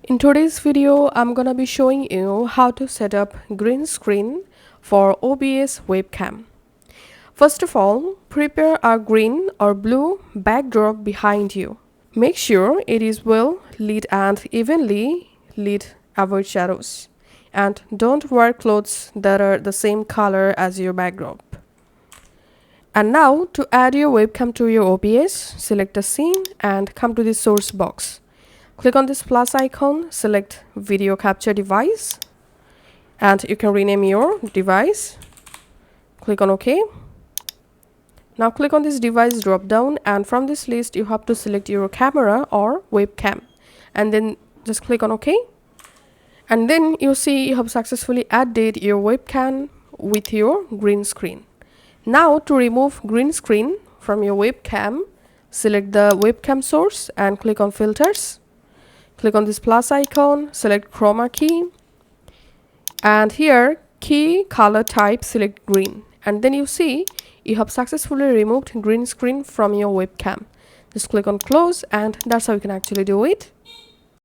In today's video, I'm gonna be showing you how to set up green screen for OBS webcam. First of all, prepare a green or blue backdrop behind you. Make sure it is well lit and evenly lit, avoid shadows. And don't wear clothes that are the same color as your backdrop. And now to add your webcam to your OBS, select a scene and come to the source box. Click on this plus icon, select video capture device, and you can rename your device. Click on OK. Now click on this device drop down, and from this list you have to select your camera or webcam, and then just click on OK. And then you see you have successfully added your webcam with your green screen. Now to remove green screen from your webcam, select the webcam source and click on filters. Click on this plus icon, select Chroma key, and here key color type, select green, and then you see you have successfully removed green screen from your webcam. Just click on close, and that's how you can actually do it.